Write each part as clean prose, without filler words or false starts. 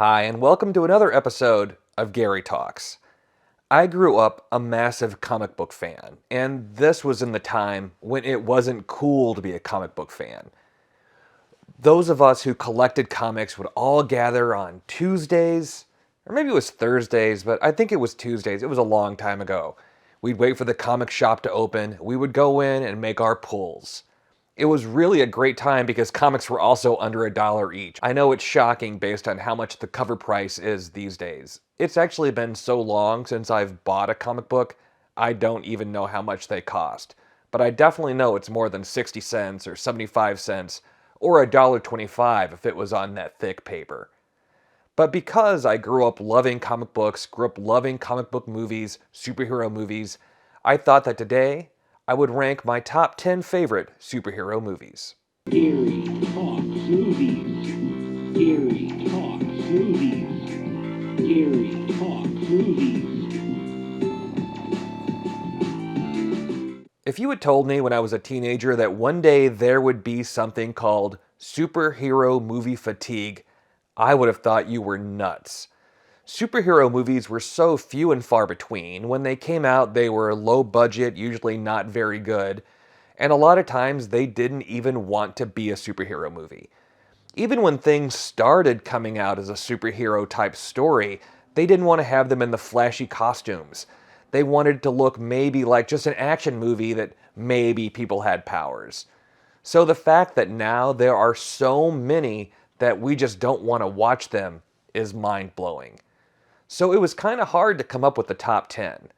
Hi, and welcome to another episode of Gary Talks. I grew up a massive comic book fan, and this was in the time when it wasn't cool to be a comic book fan. Those of us who collected comics would all gather on Tuesdays, or maybe it was Thursdays, but I think it was Tuesdays. It was a long time ago. We'd wait for the comic shop to open, we would go in and make our pulls. It was really a great time because comics were also under $1 each. I know it's shocking based on how much the cover price is these days. It's actually been so long since I've bought a comic book, I don't even know how much they cost. But I definitely know it's more than 60 cents or 75 cents or $1.25 if it was on that thick paper. But because I grew up loving comic books, grew up loving comic book movies, superhero movies, I thought that today I would rank my top 10 favorite superhero movies. Gary Talks Movies. Gary Talks Movies. Gary Talks Movies. If you had told me when I was a teenager that one day there would be something called superhero movie fatigue, I would have thought you were nuts. Superhero movies were so few and far between. When they came out, they were low budget, usually not very good, and a lot of times they didn't even want to be a superhero movie. Even when things started coming out as a superhero type story, they didn't want to have them in the flashy costumes. They wanted it to look maybe like just an action movie that maybe people had powers. So the fact that now there are so many that we just don't want to watch them is mind-blowing. So it was kind of hard to come up with the top 10.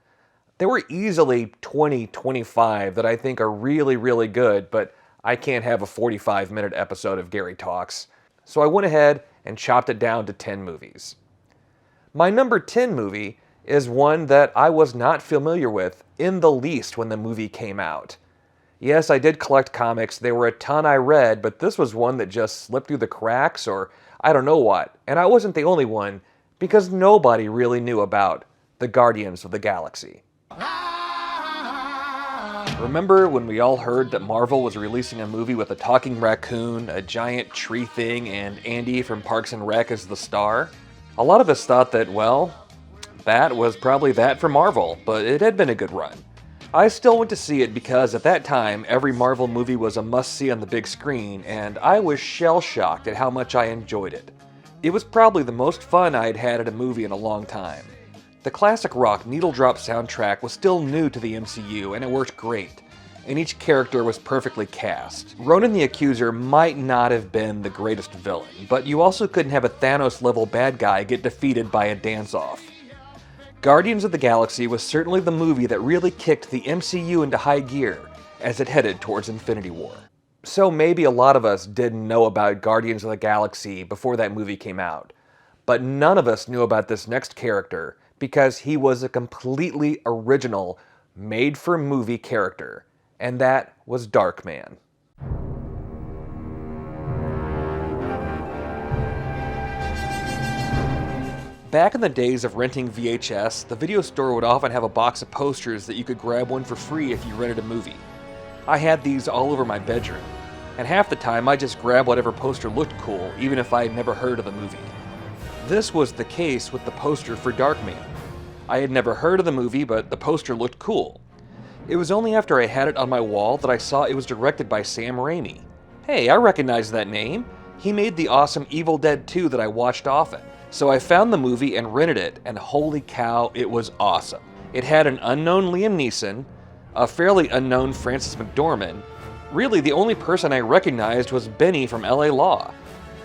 There were easily 20, 25 that I think are really, really good, but I can't have a 45-minute episode of Gary Talks. So I went ahead and chopped it down to 10 movies. My number 10 movie is one that I was not familiar with in the least when the movie came out. Yes, I did collect comics. There were a ton I read, but this was one that just slipped through the cracks or I don't know what. And I wasn't the only one, because nobody really knew about the Guardians of the Galaxy. Remember when we all heard that Marvel was releasing a movie with a talking raccoon, a giant tree thing, and Andy from Parks and Rec as the star? A lot of us thought that, well, that was probably that for Marvel, but it had been a good run. I still went to see it because at that time, every Marvel movie was a must-see on the big screen, and I was shell-shocked at how much I enjoyed it. It was probably the most fun I had had at a movie in a long time. The classic rock Needle Drop soundtrack was still new to the MCU, and it worked great, and each character was perfectly cast. Ronan the Accuser might not have been the greatest villain, but you also couldn't have a Thanos-level bad guy get defeated by a dance-off. Guardians of the Galaxy was certainly the movie that really kicked the MCU into high gear as it headed towards Infinity War. So maybe a lot of us didn't know about Guardians of the Galaxy before that movie came out, but none of us knew about this next character because he was a completely original, made-for-movie character, and that was Darkman. Back in the days of renting VHS, the video store would often have a box of posters that you could grab one for free if you rented a movie. I had these all over my bedroom, and half the time I just grabbed whatever poster looked cool, even if I had never heard of the movie. This was the case with the poster for Darkman. I had never heard of the movie, but the poster looked cool. It was only after I had it on my wall that I saw it was directed by Sam Raimi. Hey, I recognize that name. He made the awesome Evil Dead 2 that I watched often. So I found the movie and rented it, and holy cow, it was awesome. It had an unknown Liam Neeson, a fairly unknown Frances McDormand. Really, the only person I recognized was Benny from LA Law.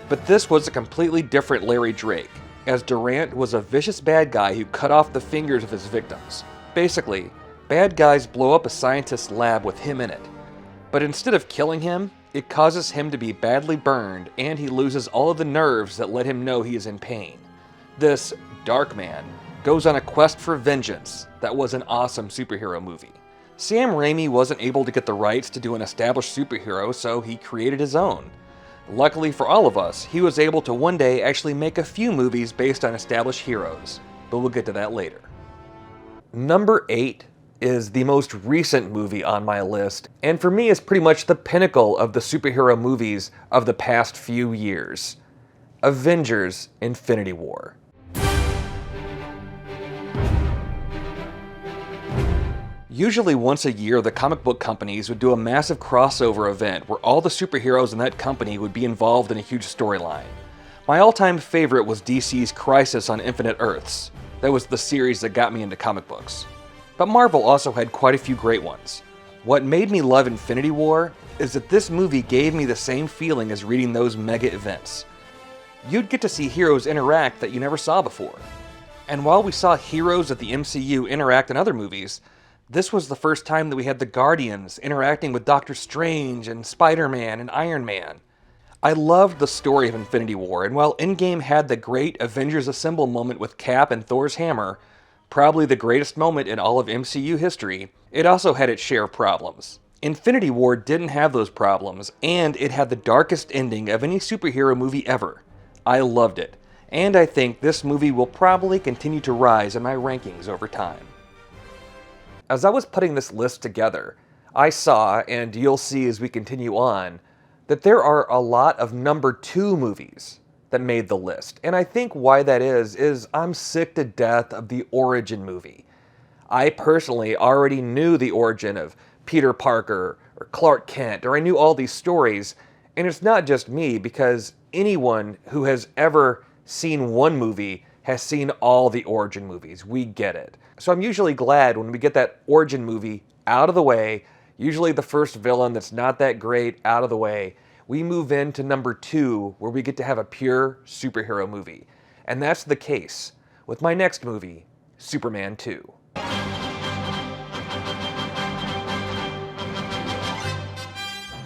But this was a completely different Larry Drake, as Durant was a vicious bad guy who cut off the fingers of his victims. Basically, bad guys blow up a scientist's lab with him in it. But instead of killing him, it causes him to be badly burned, and he loses all of the nerves that let him know he is in pain. This Darkman goes on a quest for vengeance that was an awesome superhero movie. Sam Raimi wasn't able to get the rights to do an established superhero, so he created his own. Luckily for all of us, he was able to one day actually make a few movies based on established heroes, but we'll get to that later. Number 8 is the most recent movie on my list, and for me is pretty much the pinnacle of the superhero movies of the past few years. Avengers: Infinity War. Usually once a year, the comic book companies would do a massive crossover event where all the superheroes in that company would be involved in a huge storyline. My all-time favorite was DC's Crisis on Infinite Earths. That was the series that got me into comic books. But Marvel also had quite a few great ones. What made me love Infinity War is that this movie gave me the same feeling as reading those mega events. You'd get to see heroes interact that you never saw before. And while we saw heroes of the MCU interact in other movies, this was the first time that we had the Guardians interacting with Doctor Strange and Spider-Man and Iron Man. I loved the story of Infinity War, and while Endgame had the great Avengers Assemble moment with Cap and Thor's hammer, probably the greatest moment in all of MCU history, it also had its share of problems. Infinity War didn't have those problems, and it had the darkest ending of any superhero movie ever. I loved it, and I think this movie will probably continue to rise in my rankings over time. As I was putting this list together, I saw, and you'll see as we continue on, that there are a lot of number 2 movies that made the list. And I think why that is I'm sick to death of the origin movie. I personally already knew the origin of Peter Parker or Clark Kent, or I knew all these stories, and it's not just me, because anyone who has ever seen one movie has seen all the origin movies. We get it. So I'm usually glad when we get that origin movie out of the way, usually the first villain that's not that great out of the way, we move into number 2 where we get to have a pure superhero movie. And that's the case with my next movie, Superman 2.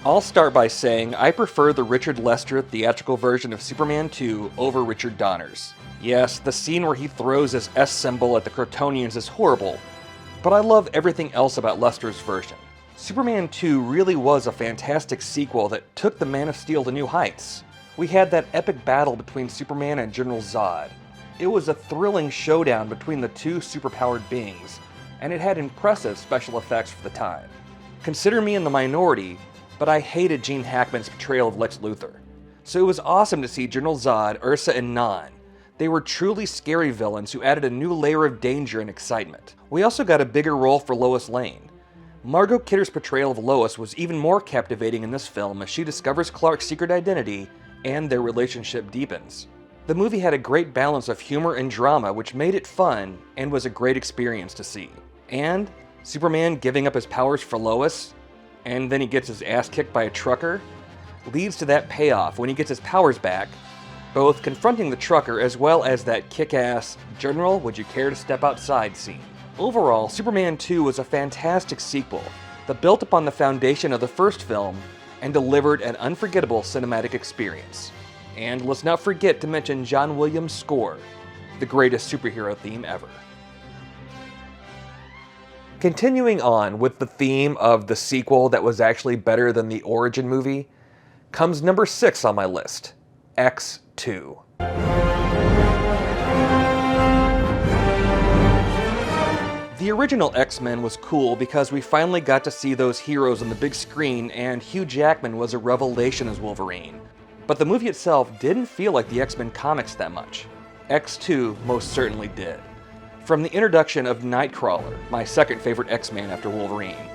I'll start by saying I prefer the Richard Lester theatrical version of Superman 2 over Richard Donner's. Yes, the scene where he throws his S symbol at the Kryptonians is horrible, but I love everything else about Lester's version. Superman 2 really was a fantastic sequel that took the Man of Steel to new heights. We had that epic battle between Superman and General Zod. It was a thrilling showdown between the two superpowered beings, and it had impressive special effects for the time. Consider me in the minority, but I hated Gene Hackman's portrayal of Lex Luthor. So it was awesome to see General Zod, Ursa, and Non. They were truly scary villains who added a new layer of danger and excitement. We also got a bigger role for Lois Lane. Margot Kidder's portrayal of Lois was even more captivating in this film as she discovers Clark's secret identity and their relationship deepens. The movie had a great balance of humor and drama, which made it fun and was a great experience to see. And Superman giving up his powers for Lois, and then he gets his ass kicked by a trucker, leads to that payoff when he gets his powers back, both confronting the trucker as well as that kick-ass "General, would you care to step outside" scene. Overall, Superman 2 was a fantastic sequel that built upon the foundation of the first film and delivered an unforgettable cinematic experience. And let's not forget to mention John Williams' score, the greatest superhero theme ever. Continuing on with the theme of the sequel that was actually better than the origin movie, comes number 6 on my list, X2. The original X-Men was cool because we finally got to see those heroes on the big screen, and Hugh Jackman was a revelation as Wolverine. But the movie itself didn't feel like the X-Men comics that much. X2 most certainly did. From the introduction of Nightcrawler, my second favorite X-Man after Wolverine,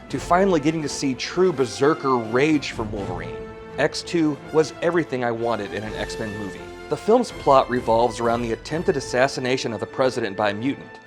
to finally getting to see true berserker rage from Wolverine, X2 was everything I wanted in an X-Men movie. The film's plot revolves around the attempted assassination of the president by a mutant,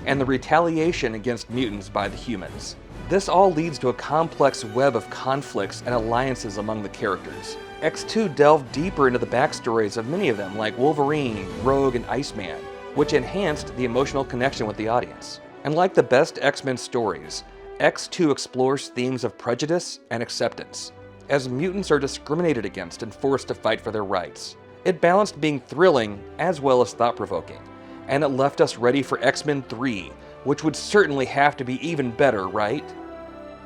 and the retaliation against mutants by the humans. This all leads to a complex web of conflicts and alliances among the characters. X2 delved deeper into the backstories of many of them, like Wolverine, Rogue, and Iceman, which enhanced the emotional connection with the audience. And like the best X-Men stories, X2 explores themes of prejudice and acceptance, as mutants are discriminated against and forced to fight for their rights. It balanced being thrilling as well as thought-provoking, and it left us ready for X-Men 3, which would certainly have to be even better, right?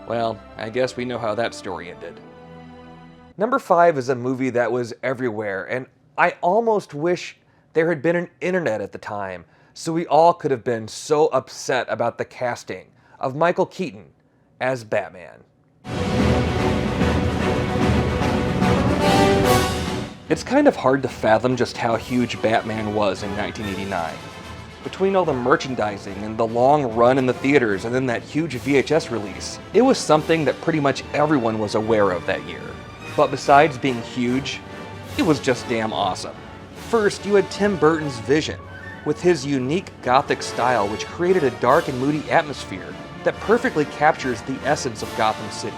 Well, I guess we know how that story ended. Number 5 is a movie that was everywhere, and I almost wish there had been an internet at the time, so we all could have been so upset about the casting of Michael Keaton as Batman. It's kind of hard to fathom just how huge Batman was in 1989. Between all the merchandising and the long run in the theaters and then that huge VHS release, it was something that pretty much everyone was aware of that year. But besides being huge, it was just damn awesome. First, you had Tim Burton's vision, with his unique gothic style which created a dark and moody atmosphere that perfectly captures the essence of Gotham City.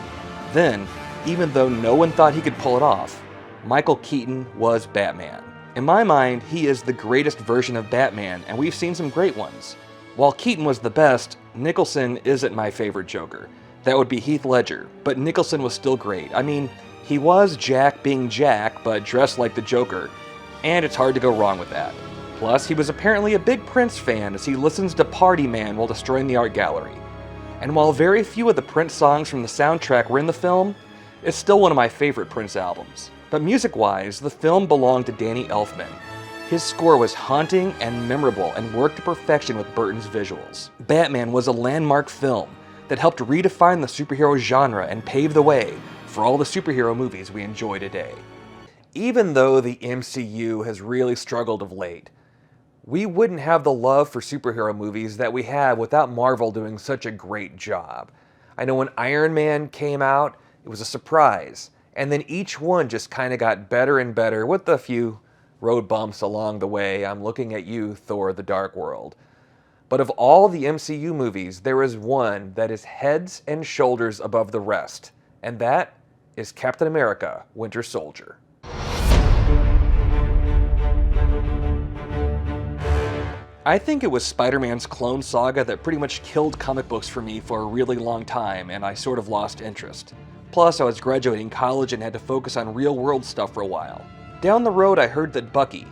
Then, even though no one thought he could pull it off, Michael Keaton was Batman. In my mind, he is the greatest version of Batman, and we've seen some great ones. While Keaton was the best, Nicholson isn't my favorite Joker. That would be Heath Ledger, but Nicholson was still great. I mean, he was Jack being Jack, but dressed like the Joker, and it's hard to go wrong with that. Plus, he was apparently a big Prince fan as he listens to Party Man while destroying the art gallery. And while very few of the Prince songs from the soundtrack were in the film, it's still one of my favorite Prince albums. But music-wise, the film belonged to Danny Elfman. His score was haunting and memorable and worked to perfection with Burton's visuals. Batman was a landmark film that helped redefine the superhero genre and pave the way for all the superhero movies we enjoy today. Even though the MCU has really struggled of late, we wouldn't have the love for superhero movies that we have without Marvel doing such a great job. I know when Iron Man came out, it was a surprise. And then each one just kind of got better and better with a few road bumps along the way. I'm looking at you, Thor: The Dark World. But of all the MCU movies, there is one that is heads and shoulders above the rest. And that is Captain America: Winter Soldier. I think it was Spider-Man's Clone Saga that pretty much killed comic books for me for a really long time, and I sort of lost interest. Plus, I was graduating college and had to focus on real-world stuff for a while. Down the road, I heard that Bucky,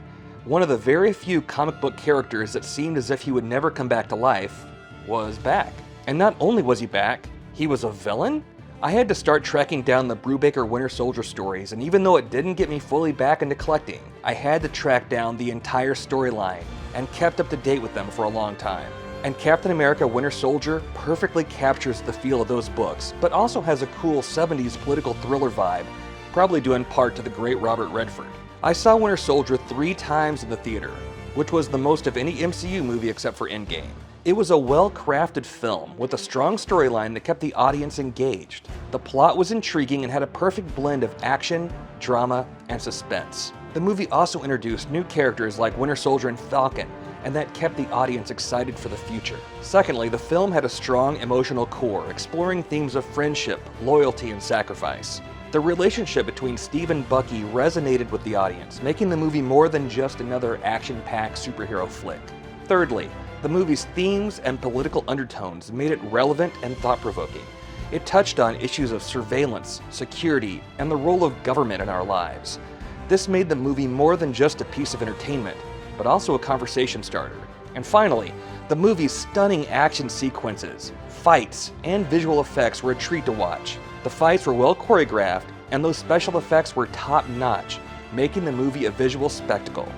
one of the very few comic book characters that seemed as if he would never come back to life, was back. And not only was he back, he was a villain? I had to start tracking down the Brubaker Winter Soldier stories, and even though it didn't get me fully back into collecting, I had to track down the entire storyline and kept up to date with them for a long time. And Captain America: Winter Soldier perfectly captures the feel of those books, but also has a cool 70s political thriller vibe, probably due in part to the great Robert Redford. I saw Winter Soldier 3 times in the theater, which was the most of any MCU movie except for Endgame. It was a well-crafted film with a strong storyline that kept the audience engaged. The plot was intriguing and had a perfect blend of action, drama, and suspense. The movie also introduced new characters like Winter Soldier and Falcon, and that kept the audience excited for the future. Secondly, the film had a strong emotional core, exploring themes of friendship, loyalty, and sacrifice. The relationship between Steve and Bucky resonated with the audience, making the movie more than just another action-packed superhero flick. Thirdly, the movie's themes and political undertones made it relevant and thought-provoking. It touched on issues of surveillance, security, and the role of government in our lives. This made the movie more than just a piece of entertainment, but also a conversation starter. And finally, the movie's stunning action sequences, fights, and visual effects were a treat to watch. The fights were well choreographed, and those special effects were top-notch, making the movie a visual spectacle.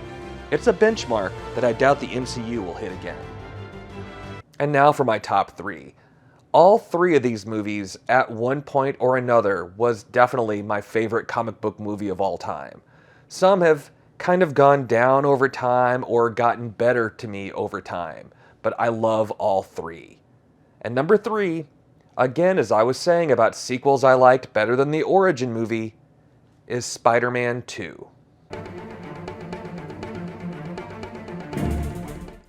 It's a benchmark that I doubt the MCU will hit again. And now for my top 3. All 3 of these movies, at one point or another, was definitely my favorite comic book movie of all time. Some have kind of gone down over time or gotten better to me over time, but I love all 3. And number 3, again, as I was saying about sequels I liked better than the origin movie, is Spider-Man 2.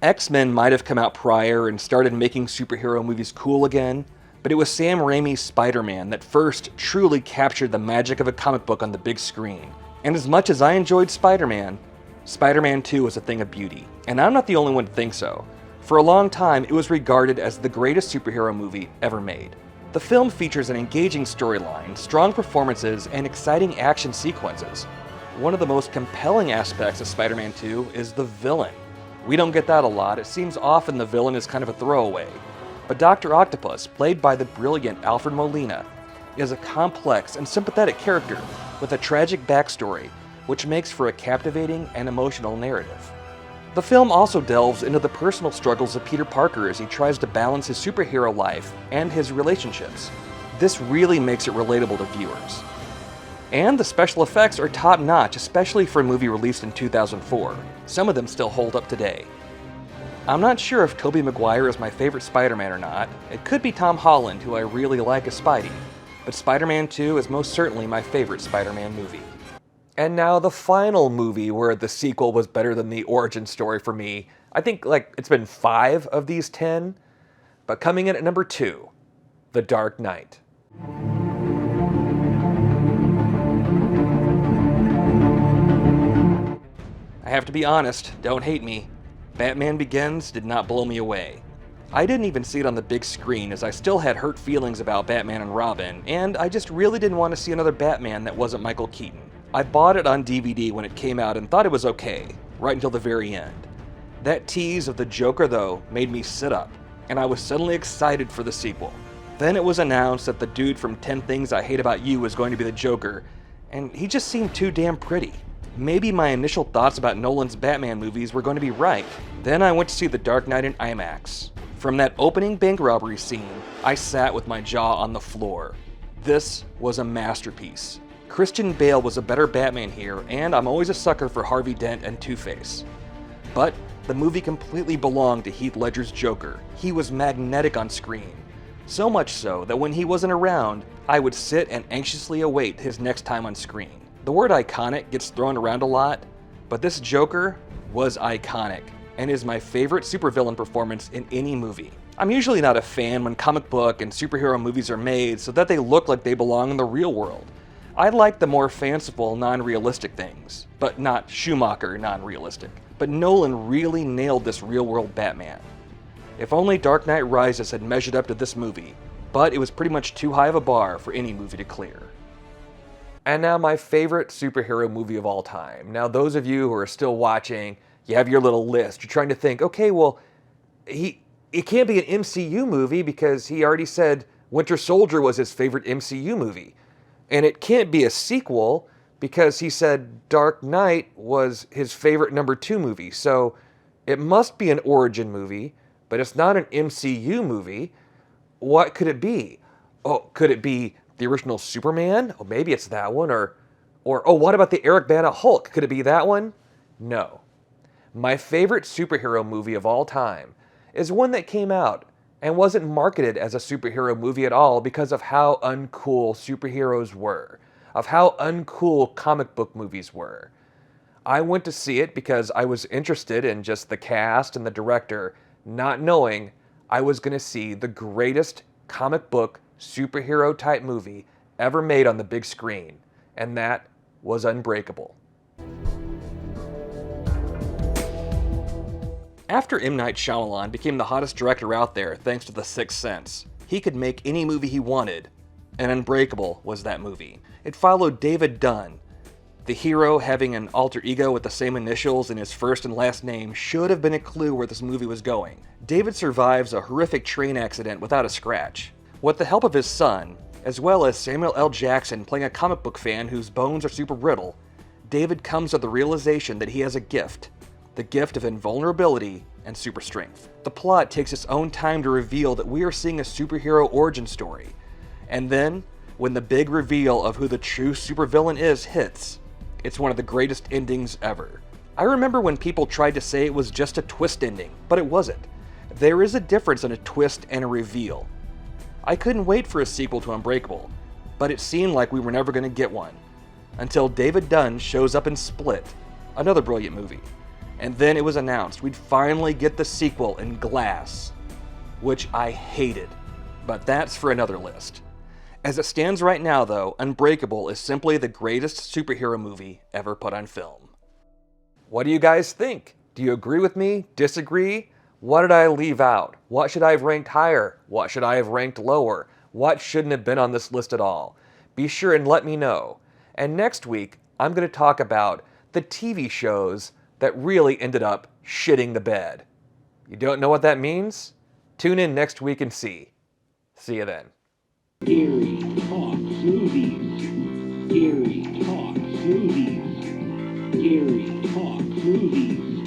X-Men might have come out prior and started making superhero movies cool again, but it was Sam Raimi's Spider-Man that first truly captured the magic of a comic book on the big screen. And as much as I enjoyed Spider-Man, Spider-Man 2 was a thing of beauty. And I'm not the only one to think so. For a long time, it was regarded as the greatest superhero movie ever made. The film features an engaging storyline, strong performances, and exciting action sequences. One of the most compelling aspects of Spider-Man 2 is the villain. We don't get that a lot. It seems often the villain is kind of a throwaway. But Dr. Octopus, played by the brilliant Alfred Molina, is a complex and sympathetic character with a tragic backstory, which makes for a captivating and emotional narrative. The film also delves into the personal struggles of Peter Parker as he tries to balance his superhero life and his relationships. This really makes it relatable to viewers. And the special effects are top-notch, especially for a movie released in 2004. Some of them still hold up today. I'm not sure if Tobey Maguire is my favorite Spider-Man or not. It could be Tom Holland, who I really like as Spidey. But Spider-Man 2 is most certainly my favorite Spider-Man movie. And now the final movie where the sequel was better than the origin story for me. I think it's been 5 of these 10. But coming in at number 2, The Dark Knight. I have to be honest, don't hate me. Batman Begins did not blow me away. I didn't even see it on the big screen as I still had hurt feelings about Batman and Robin, and I just really didn't want to see another Batman that wasn't Michael Keaton. I bought it on DVD when it came out and thought it was okay, right until the very end. That tease of the Joker, though, made me sit up, and I was suddenly excited for the sequel. Then it was announced that the dude from 10 Things I Hate About You was going to be the Joker, and he just seemed too damn pretty. Maybe my initial thoughts about Nolan's Batman movies were going to be right. Then I went to see The Dark Knight in IMAX. From that opening bank robbery scene, I sat with my jaw on the floor. This was a masterpiece. Christian Bale was a better Batman here, and I'm always a sucker for Harvey Dent and Two-Face. But the movie completely belonged to Heath Ledger's Joker. He was magnetic on screen. So much so that when he wasn't around, I would sit and anxiously await his next time on screen. The word iconic gets thrown around a lot, but this Joker was iconic and is my favorite supervillain performance in any movie. I'm usually not a fan when comic book and superhero movies are made so that they look like they belong in the real world. I like the more fanciful, non-realistic things, but not Schumacher non-realistic. But Nolan really nailed this real-world Batman. If only Dark Knight Rises had measured up to this movie, but it was pretty much too high of a bar for any movie to clear. And now my favorite superhero movie of all time. Now those of you who are still watching, you have your little list. You're trying to think, okay, well, it can't be an MCU movie because he already said Winter Soldier was his favorite MCU movie. And it can't be a sequel because he said Dark Knight was his favorite number 2 movie. So it must be an origin movie, but it's not an MCU movie. What could it be? Oh, could it be the original Superman? Oh, maybe it's that one. Or what about the Eric Bana Hulk? Could it be that one? No. My favorite superhero movie of all time is one that came out and wasn't marketed as a superhero movie at all because of how uncool superheroes were, of how uncool comic book movies were. I went to see it because I was interested in just the cast and the director, not knowing I was going to see the greatest comic book superhero type movie ever made on the big screen, and that was Unbreakable. After M. Night Shyamalan became the hottest director out there thanks to The Sixth Sense, he could make any movie he wanted, and Unbreakable was that movie. It followed David Dunn. The hero having an alter ego with the same initials in his first and last name should have been a clue where this movie was going. David survives a horrific train accident without a scratch. With the help of his son, as well as Samuel L. Jackson playing a comic book fan whose bones are super brittle, David comes to the realization that he has a gift. The gift of invulnerability and super strength. The plot takes its own time to reveal that we are seeing a superhero origin story. And then, when the big reveal of who the true supervillain is hits, it's one of the greatest endings ever. I remember when people tried to say it was just a twist ending, but it wasn't. There is a difference in a twist and a reveal. I couldn't wait for a sequel to Unbreakable, but it seemed like we were never going to get one. Until David Dunn shows up in Split, another brilliant movie. And then it was announced we'd finally get the sequel in Glass, which I hated, but that's for another list. As it stands right now though, Unbreakable is simply the greatest superhero movie ever put on film. What do you guys think? Do you agree with me? Disagree? What did I leave out? What should I have ranked higher? What should I have ranked lower? What shouldn't have been on this list at all? Be sure and let me know. And next week, I'm going to talk about the TV shows that really ended up shitting the bed. You don't know what that means? Tune in next week and see. See you then. Gary Talks Movies. Gary Talks Movies. Gary Talks Movies.